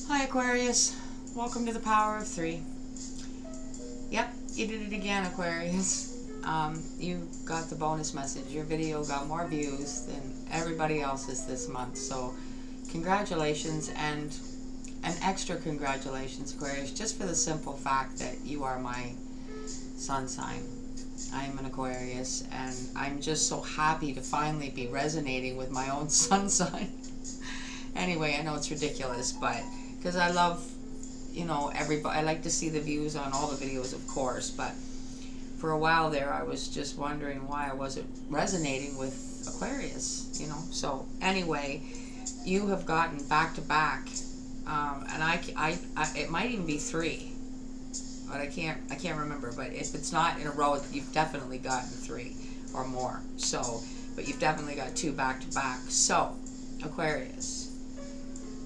Hi Aquarius, welcome to the Power of Three. Yep, you did it again, Aquarius. You got the bonus message. Your video got more views than everybody else's this month, so congratulations, and an extra congratulations, Aquarius, just for the simple fact that you are my sun sign. I'm an Aquarius, and I'm just so happy to finally be resonating with my own sun sign. Anyway, I know it's ridiculous, but because I love, everybody, I like to see the views on all the videos, of course, but for a while there, I was just wondering why I wasn't resonating with Aquarius, So anyway, you have gotten back to back, and it might even be three, but I can't remember. But if it's not in a row, you've definitely gotten three or more. So, but you've definitely got two back to back. So, Aquarius,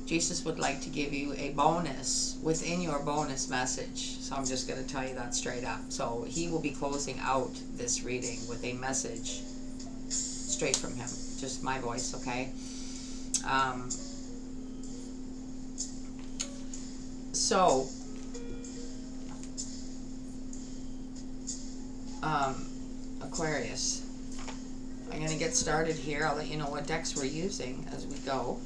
Jesus would like to give you a bonus within your bonus message. So I'm just going to tell you that straight up. So he will be closing out this reading with a message straight from him. Just my voice, okay? Aquarius, I'm going to get started here. I'll let you know what decks we're using as we go.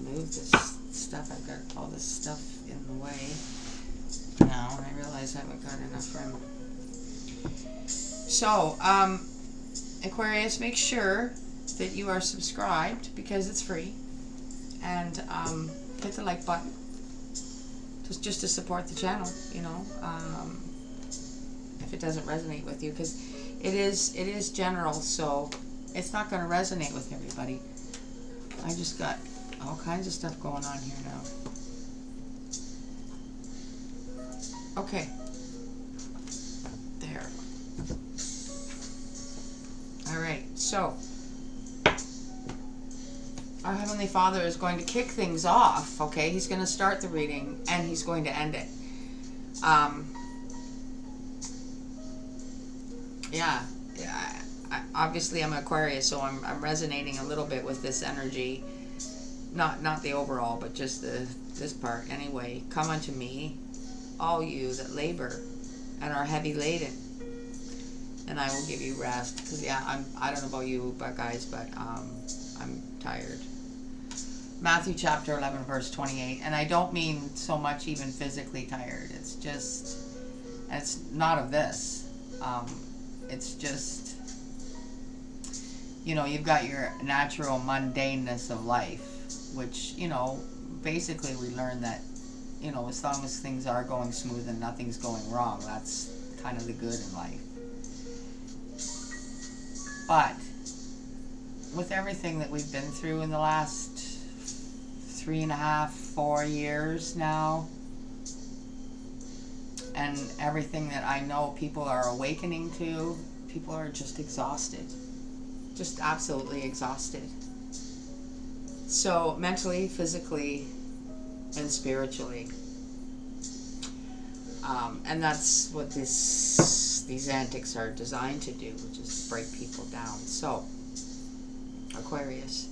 Move this stuff. I've got all this stuff in the way now, and I realize I haven't got enough room. So, Aquarius, make sure that you are subscribed because it's free, and hit the like button just to support the channel. If it doesn't resonate with you, because it is general, so it's not going to resonate with everybody. I just got all kinds of stuff going on here now. Okay. There. Alright, so our Heavenly Father is going to kick things off, okay? He's going to start the reading and he's going to end it. Obviously I'm an Aquarius, so I'm resonating a little bit with this energy. Not the overall, but just this part. Anyway, come unto me, all you that labor and are heavy laden, and I will give you rest. Because I don't know about you, guys, but I'm tired. Matthew chapter 11, verse 28, and I don't mean so much even physically tired. It's just, and it's not of this. It's just, you've got your natural mundaneness of life, which, basically we learn that, as long as things are going smooth and nothing's going wrong, that's kind of the good in life. But with everything that we've been through in the last 3.5, 4 years now, and everything that I know people are awakening to, people are just exhausted. Just absolutely exhausted. So mentally, physically, and spiritually. And that's what these antics are designed to do, which is break people down. So, Aquarius,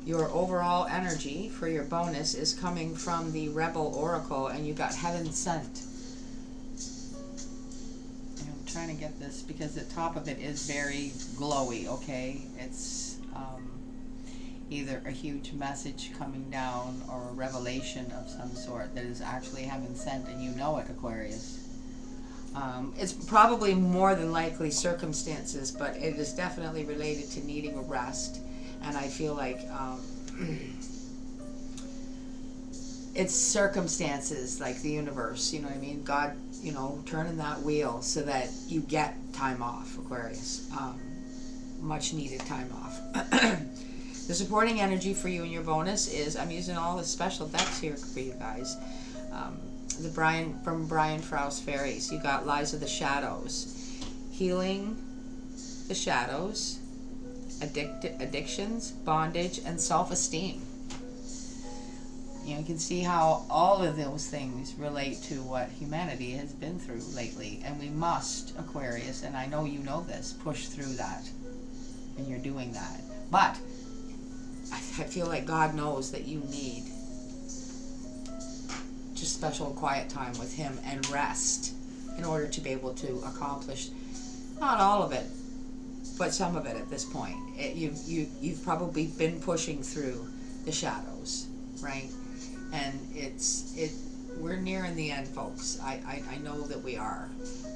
your overall energy for your bonus is coming from the Rebel Oracle, and you got Heaven Sent. And I'm trying to get this because the top of it is very glowy, okay? It's either a huge message coming down or a revelation of some sort that is actually Heaven Sent, and you know it, Aquarius. It's probably more than likely circumstances, but it is definitely related to needing a rest, and I feel like it's circumstances, like the universe, you know what I mean? God, turning that wheel so that you get time off, Aquarius. Much needed time off. The supporting energy for you in your bonus is, I'm using all the special decks here for you guys. From Brian Frouse Fairies, you got Lies of the Shadows, healing the shadows, addictions, bondage, and self-esteem. You can see how all of those things relate to what humanity has been through lately, and we must, Aquarius, and I know you know this, push through that, and you're doing that. But I feel like God knows that you need just special quiet time with him and rest in order to be able to accomplish not all of it, but some of it at this point. You've probably been pushing through the shadows, right? And we're nearing the end, folks. I know that we are.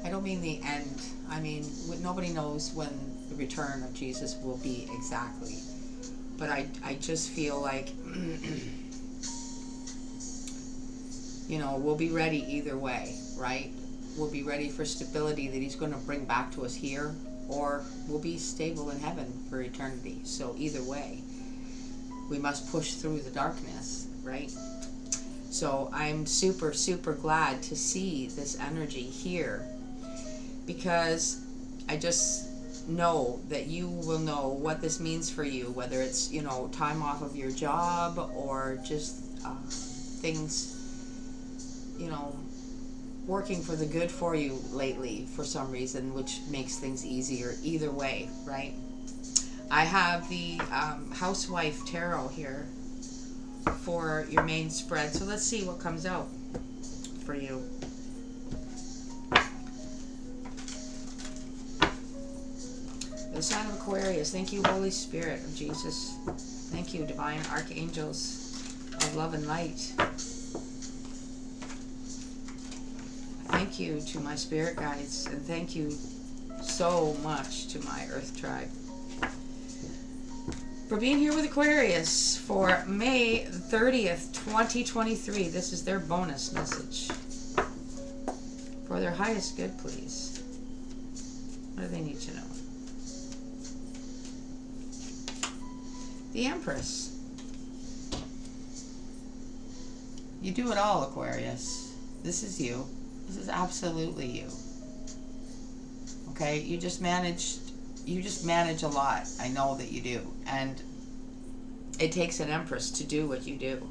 I don't mean the end. I mean, nobody knows when the return of Jesus will be exactly. But I just feel like, you know, we'll be ready either way, right? We'll be ready for stability that he's going to bring back to us here, or we'll be stable in heaven for eternity. So either way, we must push through the darkness, right? So I'm super, super glad to see this energy here, because I just know that you will know what this means for you, whether it's, you know, time off of your job or just things, you know, working for the good for you lately for some reason, which makes things easier either way, right? I have the Housewife Tarot here for your main spread. So let's see what comes out for you. The sign of Aquarius. Thank you, Holy Spirit of Jesus. Thank you, divine archangels of love and light. Thank you to my spirit guides, and thank you so much to my Earth tribe for being here with Aquarius for May 30th, 2023. This is their bonus message. For their highest good, please. What do they need to know? The Empress. You do it all, Aquarius. This is you. This is absolutely you. Okay? You just manage a lot. I know that you do. And it takes an Empress to do what you do.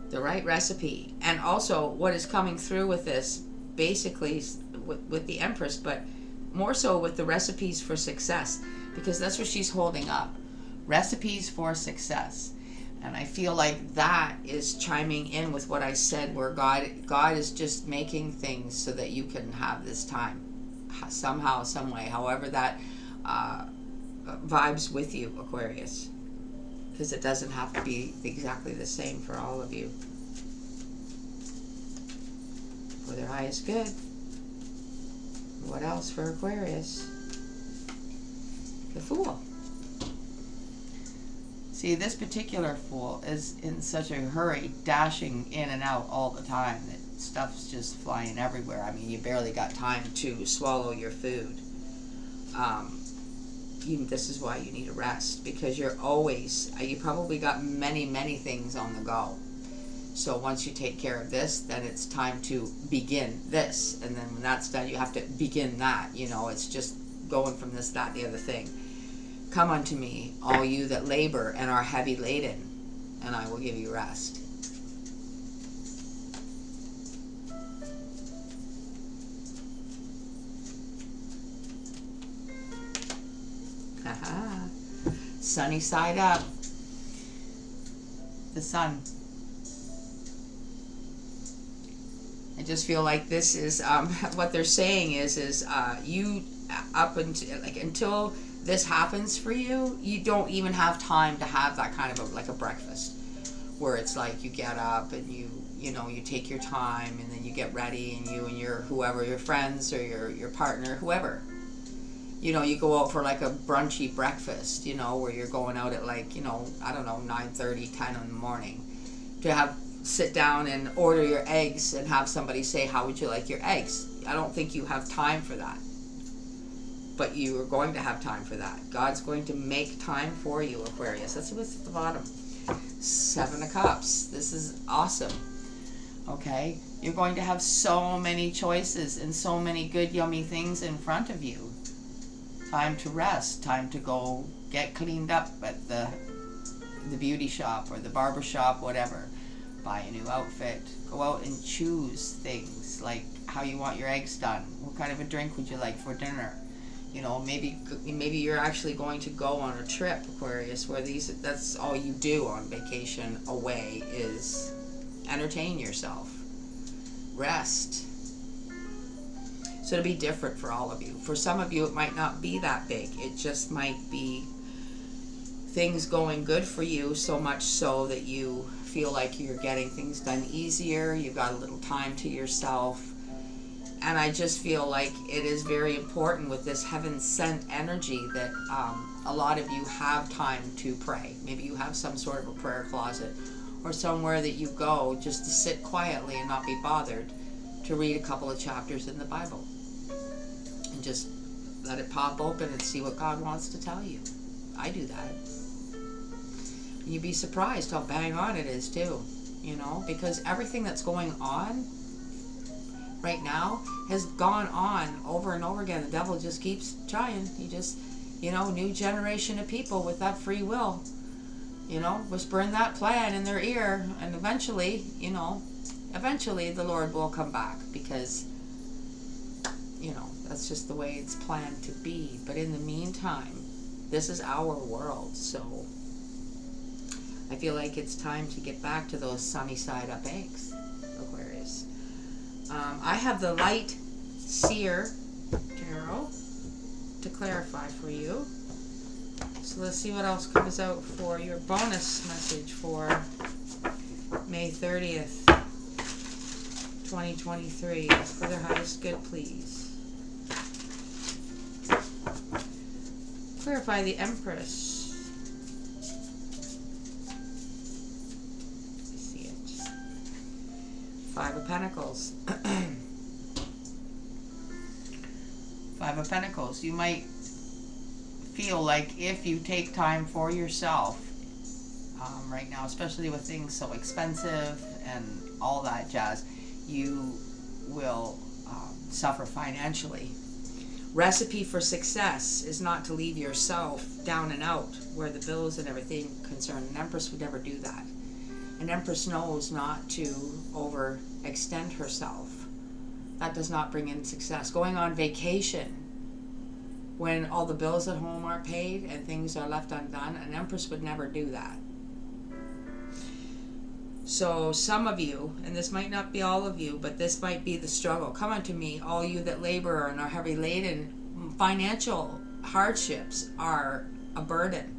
The right recipe. And also what is coming through with this, basically with the Empress, but more so with the recipes for success, because that's what she's holding up. Recipes for success. And I feel like that is chiming in with what I said, where God is just making things so that you can have this time. Somehow, some way, however that vibes with you, Aquarius. Because it doesn't have to be exactly the same for all of you. For their highest good. What else for Aquarius? The Fool. See, this particular Fool is in such a hurry, dashing in and out all the time, that stuff's just flying everywhere. I mean, you barely got time to swallow your food. This is why you need a rest, because you're always, you probably got many, many things on the go. So once you take care of this, then it's time to begin this. And then when that's done, you have to begin that. You know, it's just going from this, that, the other thing. Come unto me, all you that labor and are heavy laden, and I will give you rest. Haha. Sunny side up. The sun. I just feel like this is what they're saying is you up until this happens for you, you don't even have time to have that kind of like a breakfast, where it's like you get up and you know, you take your time, and then you get ready, and you and your whoever, your friends or your partner, whoever, you know, you go out for like a brunchy breakfast, you know, where you're going out at like, you know, I don't know, 9:30, 10 in the morning, to sit down and order your eggs and have somebody say, how would you like your eggs? I don't think you have time for that. But you are going to have time for that. God's going to make time for you, Aquarius. That's what's at the bottom. 7 of Cups. This is awesome. Okay? You're going to have so many choices and so many good, yummy things in front of you. Time to rest. Time to go get cleaned up at the beauty shop or the barber shop, whatever. Buy a new outfit. Go out and choose things like how you want your eggs done. What kind of a drink would you like for dinner? You know, maybe you're actually going to go on a trip, Aquarius, where that's all you do on vacation away is entertain yourself, rest. So it'll be different for all of you. For some of you, it might not be that big. It just might be things going good for you, so much so that you feel like you're getting things done easier. You've got a little time to yourself. And I just feel like it is very important with this heaven-sent energy that a lot of you have time to pray. Maybe you have some sort of a prayer closet or somewhere that you go just to sit quietly and not be bothered, to read a couple of chapters in the Bible and just let it pop open and see what God wants to tell you. I do that. You'd be surprised how bang on it is too, you know, because everything that's going on right now has gone on over and over again. The devil just keeps trying. He just, you know, new generation of people with that free will, you know, whispering that plan in their ear, and eventually, you know, eventually the Lord will come back, because, you know, that's just the way it's planned to be. But in the meantime, this is our world, so I feel like it's time to get back to those sunny side up eggs, Aquarius. I have the Light Seer Tarot to clarify for you. So let's see what else comes out for your bonus message for May 30th, 2023. For their highest good, please. Clarify the Empress. I see it. Five of Pentacles. Five of Pentacles. You might feel like if you take time for yourself right now, especially with things so expensive and all that jazz, you will suffer financially. Recipe for success is not to leave yourself down and out where the bills and everything concern. An Empress would never do that. An Empress knows not to overextend herself. That does not bring in success. Going on vacation when all the bills at home aren't paid and things are left undone, an Empress would never do that. So some of you, and this might not be all of you, but this might be the struggle. Come unto me, all you that labor and are heavy laden. Financial hardships are a burden.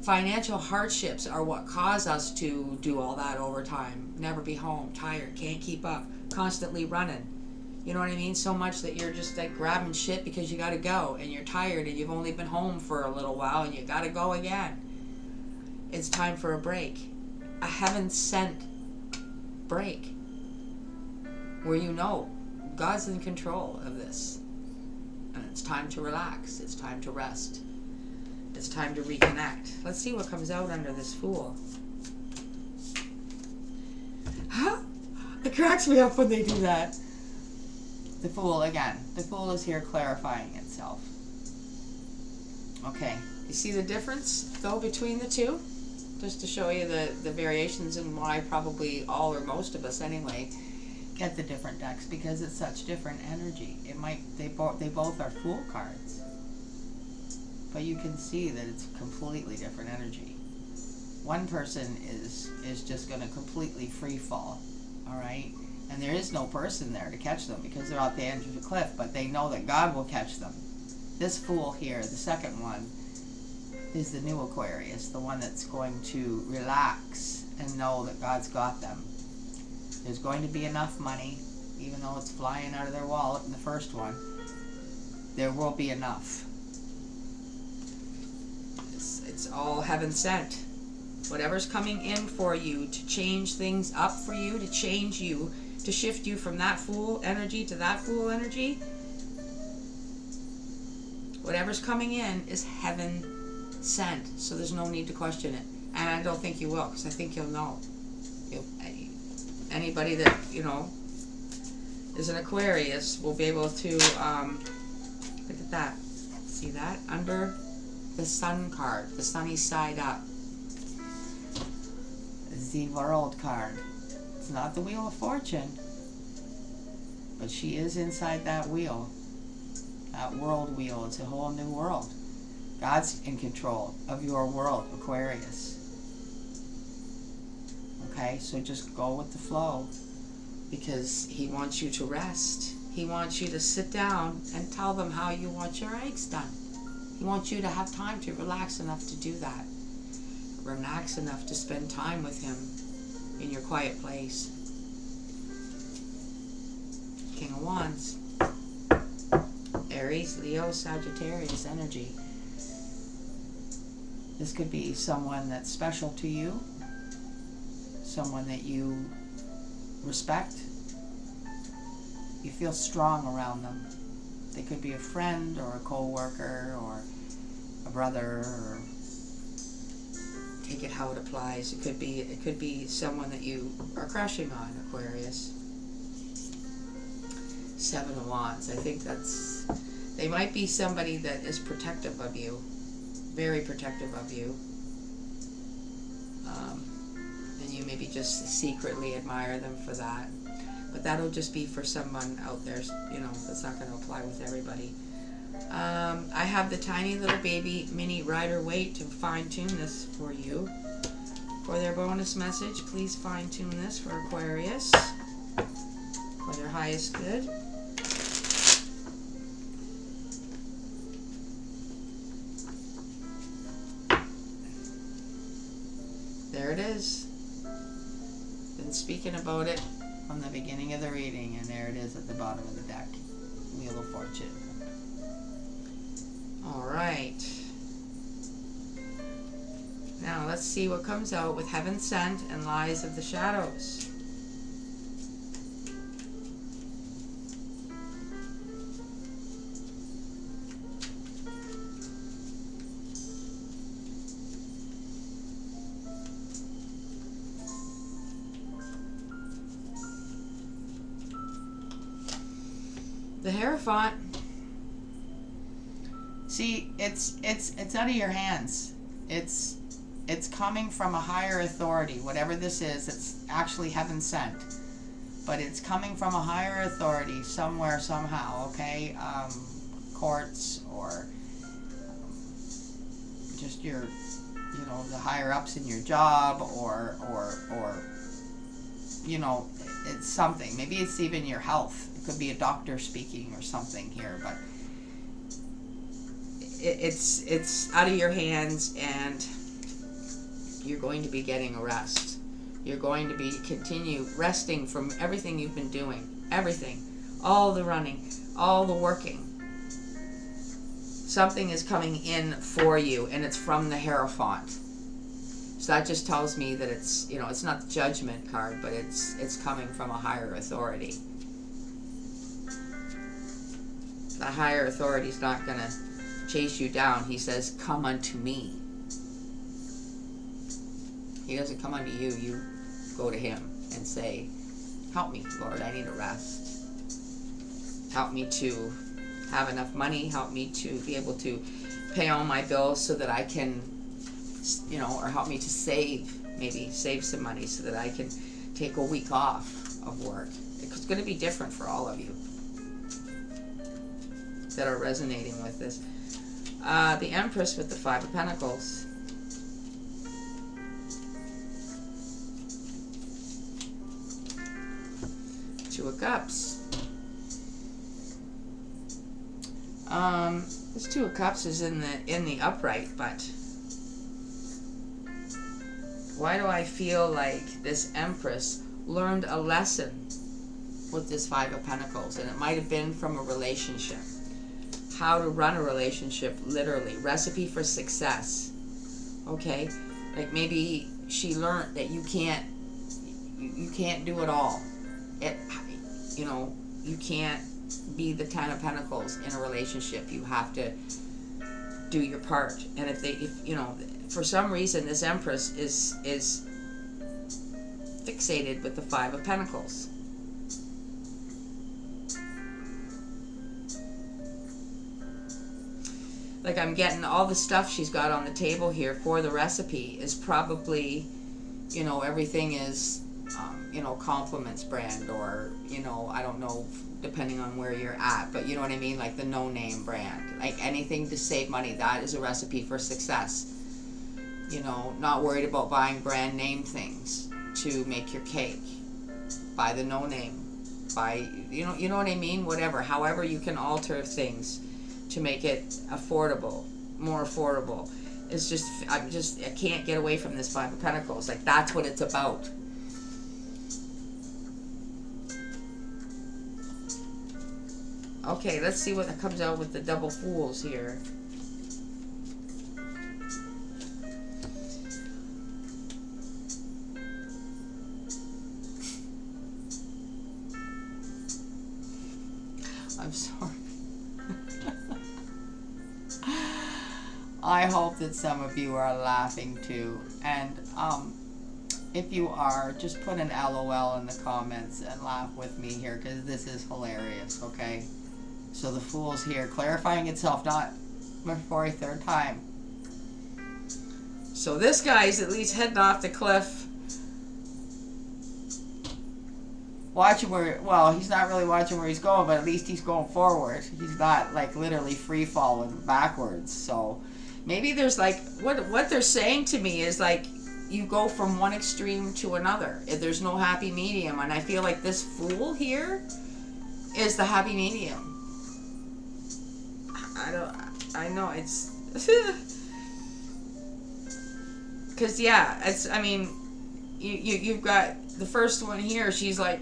Financial hardships are what cause us to do all that overtime, never be home, tired, can't keep up, constantly running. You know what I mean? So much that you're just like grabbing shit because you got to go, and you're tired, and you've only been home for a little while, and you got to go again. It's time for a break. A heaven-sent break where you know God's in control of this, and it's time to relax. It's time to rest. It's time to reconnect. Let's see what comes out under this Fool. Huh? It cracks me up when they do that. The Fool again. The Fool is here clarifying itself. Okay. You see the difference, though, between the two? Just to show you the variations and why probably all or most of us anyway get the different decks, because it's such different energy. They both are Fool cards, but you can see that it's completely different energy. One person is just going to completely free fall, all right, and there is no person there to catch them because they're at the edge of the cliff, but they know that God will catch them. This Fool here, the second one, is the new Aquarius, the one that's going to relax and know that God's got them. There's going to be enough money, even though it's flying out of their wallet in the first one. There will be enough. It's all heaven sent. Whatever's coming in for you to change things up for you, to change you, to shift you from that Fool energy to that Fool energy, whatever's coming in is heaven sent, so there's no need to question it. And I don't think you will, because I think you'll know. Anybody that, you know, is an Aquarius will be able to, look at that. See that? Under the Sun card, the sunny side up. The World card. It's not the Wheel of Fortune, but she is inside that wheel. That world wheel, it's a whole new world. God's in control of your world, Aquarius. Okay, so just go with the flow, because he wants you to rest. He wants you to sit down and tell them how you want your eggs done. He wants you to have time to relax enough to do that. Relax enough to spend time with him in your quiet place. King of Wands. Aries, Leo, Sagittarius energy. This could be someone that's special to you, someone that you respect. You feel strong around them. They could be a friend or a co-worker or a brother, or take it how it applies. It could be someone that you are crushing on, Aquarius. Seven of Wands. I think they might be somebody that is protective of you, very protective of you, and you maybe just secretly admire them for that. But that'll just be for someone out there, you know, that's not going to apply with everybody. I have the tiny little baby mini Rider-Waite to fine-tune this for you. For their bonus message, please fine-tune this for Aquarius for their highest good. There it is. Been speaking about it from the beginning of the reading, and there it is at the bottom of the deck. Wheel of Fortune. Alright. Now let's see what comes out with Heaven Sent and Lies of the Shadows. The Hierophant. See, it's out of your hands. It's coming from a higher authority. Whatever this is, it's actually heaven sent. But it's coming from a higher authority somewhere, somehow, okay? Courts or just your, you know, the higher ups in your job, or you know, it's something. Maybe it's even your health. Could be a doctor speaking or something here, but it's out of your hands, and you're going to be getting a rest. You're going to be continue resting from everything you've been doing, everything, all the running, all the working. Something is coming in for you, and it's from the Hierophant. So that just tells me that it's, you know, it's not the Judgment card, but it's coming from a higher authority. The higher authority is not going to chase you down. He says, come unto me. He doesn't come unto you. You go to him and say, help me, Lord, I need a rest. Help me to have enough money. Help me to be able to pay all my bills so that I can, you know, or help me to save, maybe save some money so that I can take a week off of work. It's going to be different for all of you that are resonating with this. The Empress with the Five of Pentacles. Two of Cups. This Two of Cups is in the upright, but why do I feel like this Empress learned a lesson with this Five of Pentacles? And it might have been from a relationship. How to run a relationship, literally. Recipe for success. Okay? Like maybe she learned that you can't do it all. You know, you can't be the Ten of Pentacles in a relationship. You have to do your part. And if you know, for some reason this Empress is fixated with the Five of Pentacles. Like I'm getting all the stuff she's got on the table here for the recipe is probably, you know, everything is compliments brand, or, I don't know, depending on where you're at, but you know what I mean, like the no name brand, like anything to save money. That is a recipe for success. Not worried about buying brand name things to make your cake. Buy the no name. Buy, you know what I mean? Whatever, however you can alter things to make it affordable, more affordable. It's just, I can't get away from this Five of Pentacles. Like, that's what it's about. Okay, let's see what comes out with the double fools here. I'm sorry. I hope that some of you are laughing too. And if you are, just put an LOL in the comments and laugh with me here, because this is hilarious, okay? So the Fool's here, clarifying itself, not for a third time. So this guy's at least heading off the cliff. Watching where, well, he's not really watching where he's going, but at least he's going forward. He's not, like, literally free falling backwards. So maybe there's, like, what they're saying to me is, like, you go from one extreme to another. There's no happy medium. And I feel like this Fool here is the happy medium. I know, it's... Because, yeah, it's, I mean, you've got the first one here, she's like,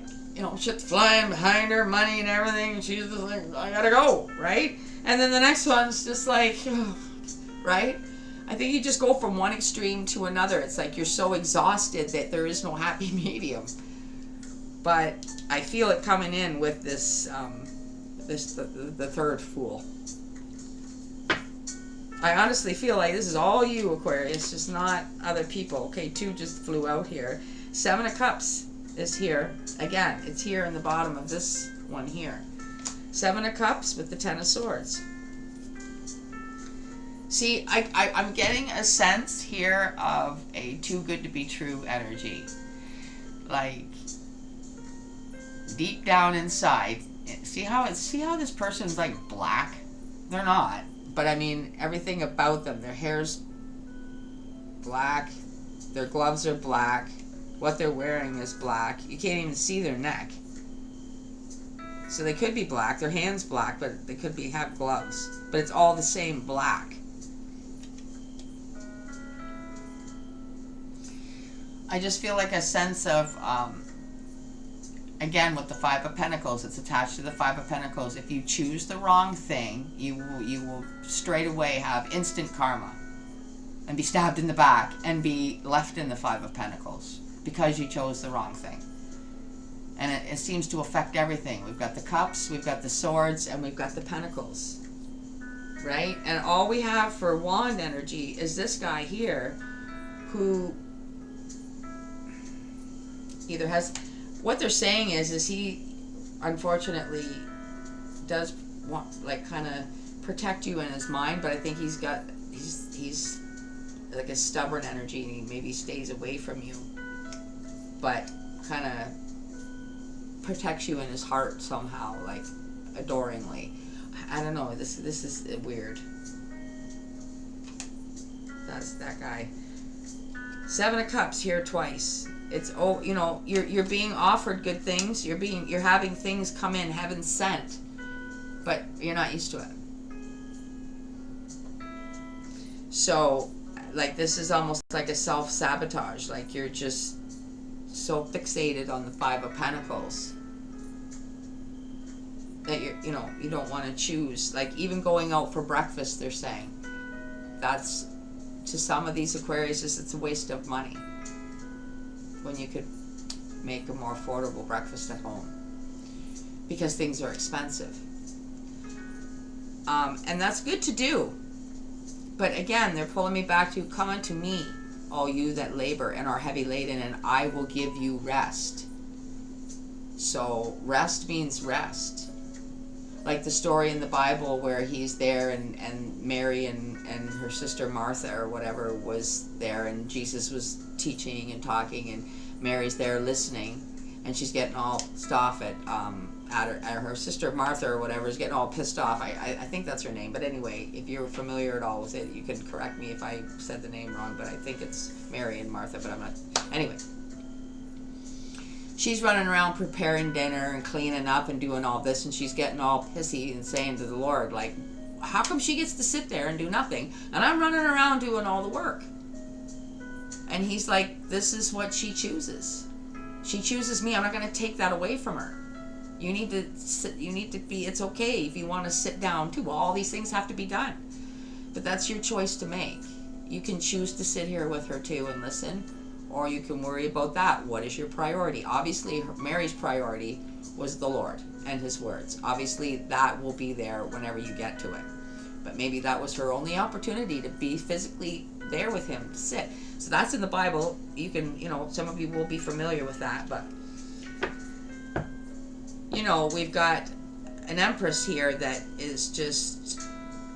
shit's flying behind her, money and everything, and she's just like, I gotta go, right? And then the next one's just like, right? I think you just go from one extreme to another. It's like you're so exhausted that there is no happy medium. But I feel it coming in with this, the third Fool. I honestly feel like this is all you, Aquarius, just not other people. Okay, 2 just flew out here. 7 of Cups is here. Again, it's here in the bottom of this one here. 7 of Cups with the 10 of Swords. See, I'm getting a sense here of a too good to be true energy. Like, deep down inside, see how this person's like black? They're not. But I mean, everything about them, their hair's black, their gloves are black, what they're wearing is black. You can't even see their neck. So they could be black, their hand's black, but they could have gloves. But it's all the same black. I just feel like a sense of, again, with the Five of Pentacles, it's attached to the Five of Pentacles. If you choose the wrong thing, you will straight away have instant karma and be stabbed in the back and be left in the Five of Pentacles because you chose the wrong thing. And it seems to affect everything. We've got the Cups, we've got the Swords, and we've got the Pentacles. Right? And all we have for Wand energy is this guy here who either has... What they're saying is he, unfortunately, does want, like, kind of protect you in his mind, but I think he's like a stubborn energy, and he maybe stays away from you, but kind of protects you in his heart somehow, like, adoringly. I don't know, this is weird. That's that guy. 7 of Cups here twice. It's, oh, you're being offered good things. You're having things come in, heaven sent, but you're not used to it. So, like, this is almost like a self-sabotage. Like, you're just so fixated on the Five of Pentacles that you don't want to choose. Like, even going out for breakfast, they're saying that's, to some of these Aquariuses, it's a waste of money, when you could make a more affordable breakfast at home, because things are expensive. And that's good to do. But again, they're pulling me back to, come unto me, all you that labor and are heavy laden, and I will give you rest. So rest means rest. Like the story in the Bible where he's there, and Mary and her sister Martha or whatever was there, and Jesus was teaching and talking, and Mary's there listening, and she's getting all stuff at her sister Martha or whatever is getting all pissed off. I think that's her name, but anyway, if you're familiar at all with it, you can correct me if I said the name wrong, but I think it's Mary and Martha, but I'm not. Anyway, she's running around preparing dinner and cleaning up and doing all this, and she's getting all pissy and saying to the Lord, like, how come she gets to sit there and do nothing, and I'm running around doing all the work? And he's like, this is what she chooses. She chooses me. I'm not going to take that away from her. You need to sit, you need to be, it's okay if you want to sit down too. All these things have to be done. But that's your choice to make. You can choose to sit here with her too and listen, or you can worry about that. What is your priority? Obviously, Mary's priority was the Lord and his words. Obviously, that will be there whenever you get to it. But maybe that was her only opportunity to be physically there with him, to sit. So that's in the Bible. You can, some of you will be familiar with that, but we've got an empress here that is just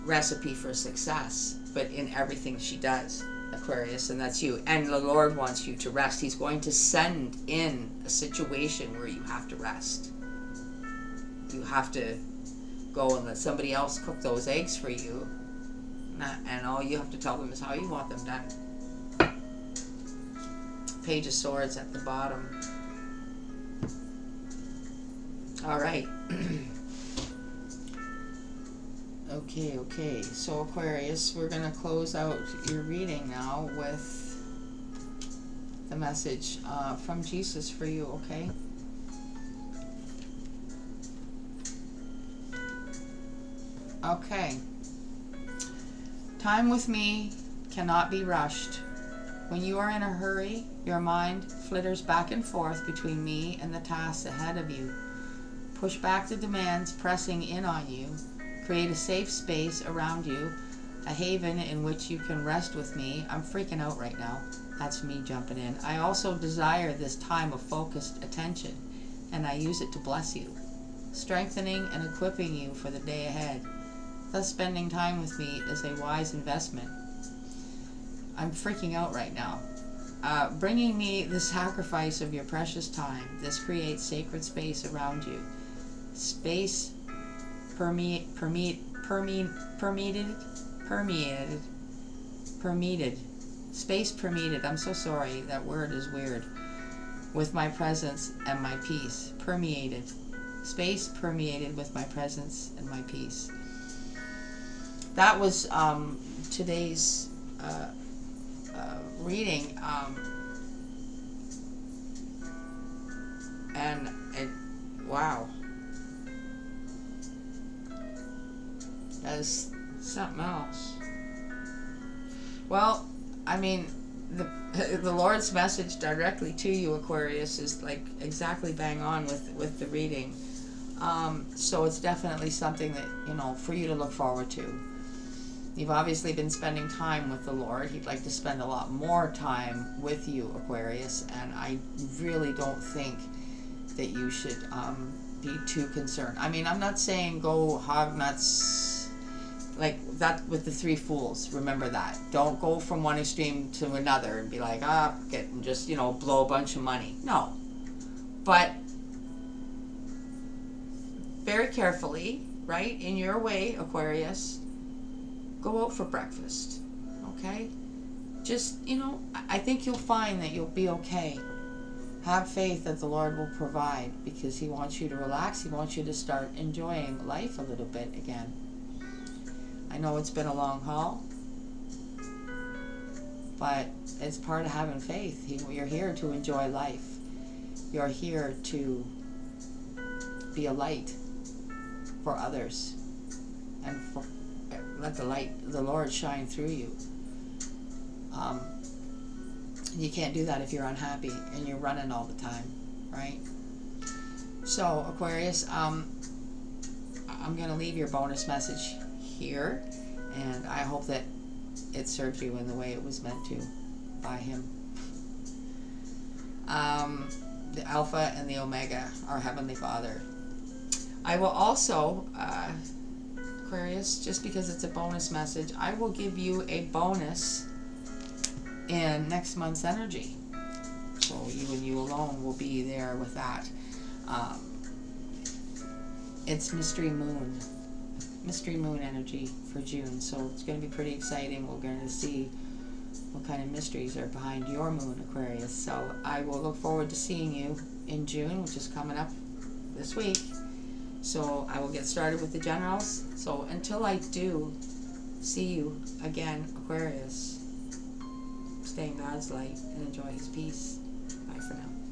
recipe for success, but in everything she does, Aquarius, and that's you. And the Lord wants you to rest. He's going to send in a situation where you have to rest. You have to go and let somebody else cook those eggs for you, and all you have to tell them is how you want them done. Page of Swords at the bottom. All right. Okay. So Aquarius, we're going to close out your reading now with the message from Jesus for you, okay? Okay. Time with me cannot be rushed. When you are in a hurry, your mind flitters back and forth between me and the tasks ahead of you. Push back the demands pressing in on you. Create a safe space around you, a haven in which you can rest with me. I'm freaking out right now. That's me jumping in. I also desire this time of focused attention, and I use it to bless you, strengthening and equipping you for the day ahead. Thus, spending time with me is a wise investment. I'm freaking out right now. Bringing me the sacrifice of your precious time. This creates sacred space around you. Space permeated. Space permeated. I'm so sorry. That word is weird. With my presence and my peace. Permeated. Space permeated with my presence and my peace. That was today's reading. And wow. As something else. Well, I mean, the Lord's message directly to you, Aquarius, is like exactly bang on with the reading. So it's definitely something that, for you to look forward to. You've obviously been spending time with the Lord. He'd like to spend a lot more time with you, Aquarius, and I really don't think that you should be too concerned. I mean, I'm not saying go hog nuts like that with the three fools. Remember that. Don't go from one extreme to another and be like, and just, blow a bunch of money. No. But very carefully, right, in your way, Aquarius, go out for breakfast, okay? Just, I think you'll find that you'll be okay. Have faith that the Lord will provide, because he wants you to relax. He wants you to start enjoying life a little bit again. I know it's been a long haul, but it's part of having faith. You're here to enjoy life. You're here to be a light for others, and let the Lord shine through you. You can't do that if you're unhappy and you're running all the time, right? So, Aquarius, I'm going to leave your bonus message here, and I hope that it served you in the way it was meant to by him. The Alpha and the Omega, our Heavenly Father. I will also, Aquarius, just because it's a bonus message, I will give you a bonus in next month's energy. So you and you alone will be there with that. It's mystery moon energy for June, so it's going to be pretty exciting. We're going to see what kind of mysteries are behind your moon, Aquarius. So I will look forward to seeing you in June, which is coming up this week. So I will get started with the generals. So until I do see you again, Aquarius, stay in God's light and enjoy his peace. Bye for now.